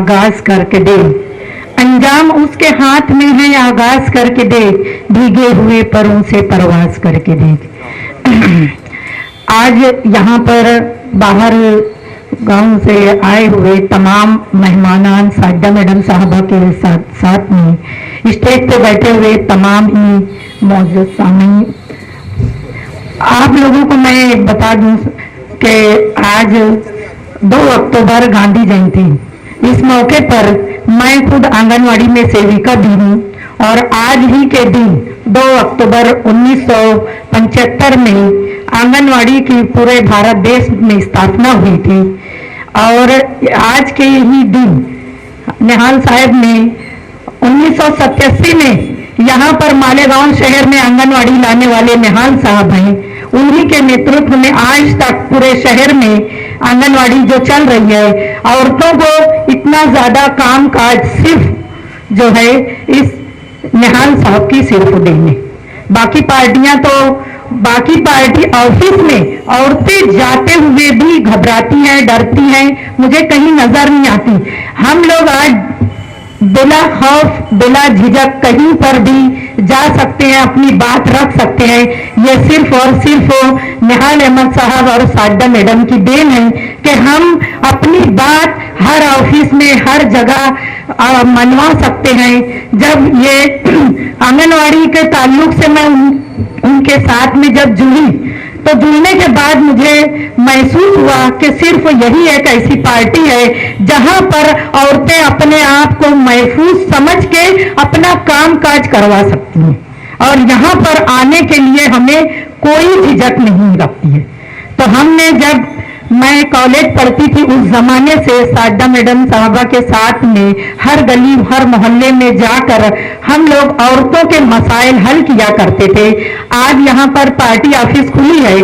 आगाज करके दे, अंजाम उसके हाथ में है आगाज करके दे, भीगे हुए परों से परवाज करके दे। आज यहाँ पर बाहर गांव से आए हुए तमाम मेहमानान साजदा मैडम साहबा के साथ में स्टेज पे बैठे हुए तमाम ही मौजूद सामीन, आप लोगों को मैं बता दूं कि आज 2 अक्टूबर गांधी जयंती, इस मौके पर मैं खुद आंगनवाड़ी में सेविका भी हूँ और आज ही के दिन 2 अक्टूबर 1975 में आंगनवाड़ी की पूरे भारत देश में स्थापना हुई थी और आज के ही दिन निहाल साहब ने 1987 में यहाँ पर मालेगांव शहर में आंगनवाड़ी लाने वाले निहाल साहब हैं, उन्हीं के नेतृत्व में आज तक पूरे शहर में आंगनवाड़ी जो चल रही है। औरतों को इतना ज्यादा काम काज सिर्फ जो है इस निहाल साहब की सिर्फ देने, बाकी पार्टियां तो बाकी पार्टी ऑफिस में औरतें जाते हुए भी घबराती हैं, डरती हैं, मुझे कहीं नजर नहीं आती। हम लोग आज बिला खौफ बिला झिझक कहीं पर भी जा सकते हैं, अपनी बात रख सकते हैं। ये सिर्फ और सिर्फ निहाल अहमद साहब और साजदा मैडम की देन है कि हम अपनी बात हर ऑफिस में हर जगह मनवा सकते हैं। जब ये आंगनवाड़ी के ताल्लुक से मैं उनके साथ में जब जुड़ी तो जुड़ने के बाद मुझे महसूस हुआ कि सिर्फ यही एक ऐसी पार्टी है जहां पर औरतें अपने आप को महफूज समझ के अपना काम काज करवा सकती हैं और यहाँ पर आने के लिए हमें कोई झिझक नहीं लगती है। तो हमने जब मैं कॉलेज पढ़ती थी उस जमाने से साजदा मैडम साहबा के साथ में हर गली हर मोहल्ले में जाकर हम लोग औरतों के मसाइल हल किया करते थे। आज यहाँ पर पार्टी ऑफिस खुली है,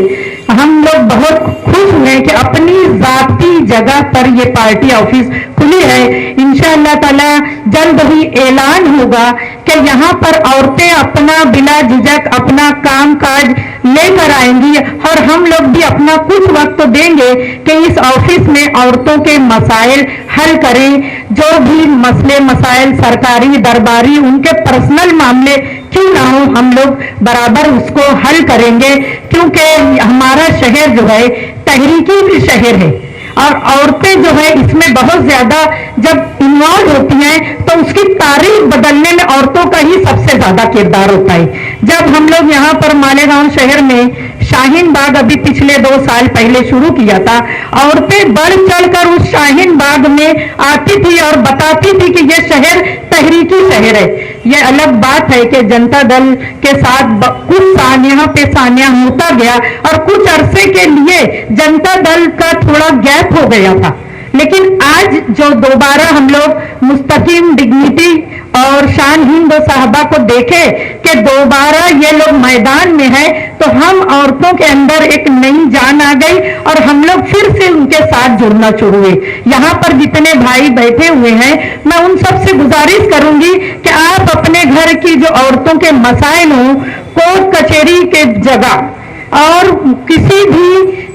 हम लोग बहुत खुश हुए कि अपनी जाती जगह पर ये पार्टी ऑफिस खुली है। इंशाअल्लाह ताला जल्द ही ऐलान होगा कि यहाँ पर औरतें अपना बिना झिझक अपना काम काज लेकर आएंगी और हम लोग भी अपना कुछ वक्त देंगे कि इस ऑफिस में औरतों के मसाइल हल करें। जो भी मसले मसाइल सरकारी दरबारी उनके पर्सनल मामले क्यों ना हो, हम लोग बराबर उसको हल करेंगे, क्योंकि हमारा शहर जो है तहरीकी भी शहर है और औरतें जो है इसमें बहुत ज्यादा जब इन्वॉल्व होती हैं तो उसकी तारीख बदलने में औरतों का ही सबसे ज्यादा किरदार होता है। जब हम लोग यहाँ पर मालेगांव शहर में शाहीन बाग अभी पिछले 2 साल पहले शुरू किया था, औरतें बढ़ चढ़कर उस शाहीन बाग में आती थी और बताती थी कि ये शहर तहरीकी शहर है। ये अलग बात है कि जनता दल के साथ कुछ सानिया पे सानिया होता गया और कुछ अरसे के लिए जनता दल का थोड़ा गैप हो गया था, लेकिन आज जो दोबारा हम लोग मुस्तकीम डिग्निटी और शान हिंद साहबा को देखे कि दोबारा ये लोग मैदान में है तो हम औरतों के अंदर एक नई जान आ गई और हम लोग फिर से उनके साथ जुड़ना शुरू हुए। यहाँ पर जितने भाई बैठे हुए हैं मैं उन सब से गुजारिश करूंगी कि आप अपने घर की जो औरतों के मसाइल हों कोर्ट कचहरी के जगह और किसी भी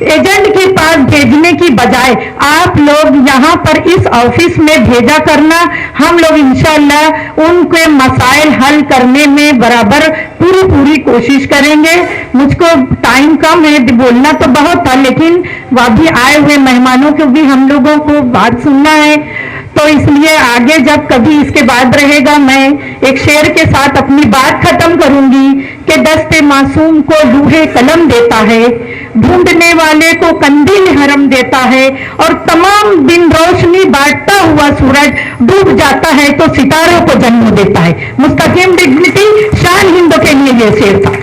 एजेंट के पास भेजने की बजाय आप लोग यहाँ पर इस ऑफिस में भेजा करना। हम लोग इंशाअल्लाह उनके मसाइल हल करने में बराबर पूरी कोशिश करेंगे। मुझको टाइम कम है, बोलना तो बहुत था, लेकिन अभी आए हुए मेहमानों को भी हम लोगों को बात सुनना है, तो इसलिए आगे जब कभी इसके बाद रहेगा मैं एक शेर के साथ अपनी बात खत्म करूंगी कि दस्ते मासूम को लूहे कलम देता है, ढूंढने वाले को कंदील हरम देता है और तमाम दिन रोशनी बांटता हुआ सूरज डूब जाता है तो सितारों को जन्म देता है। मुस्तकीम डिग्निटी शान हिंद के लिए ये शेर था।